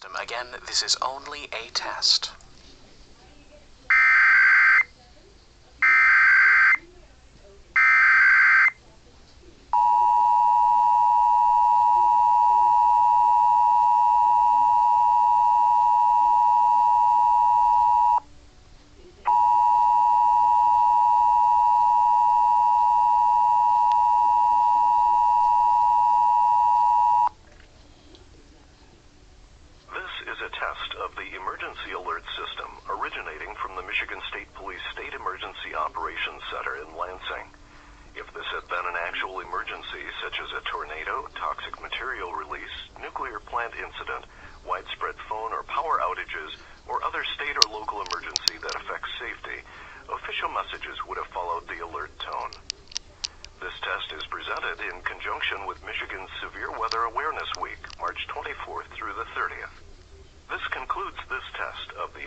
Again, this is only a test. Is a test of the emergency alert system originating from the Michigan State Police State Emergency Operations Center in Lansing. If this had been an actual emergency, such as a tornado, toxic material release, nuclear plant incident, widespread phone or power outages, or other state or local emergency that affects safety, official messages would have followed the alert tone. This test is presented in conjunction with Michigan's Severe Weather Awareness Week, March 24th through the 30th. This concludes this test of the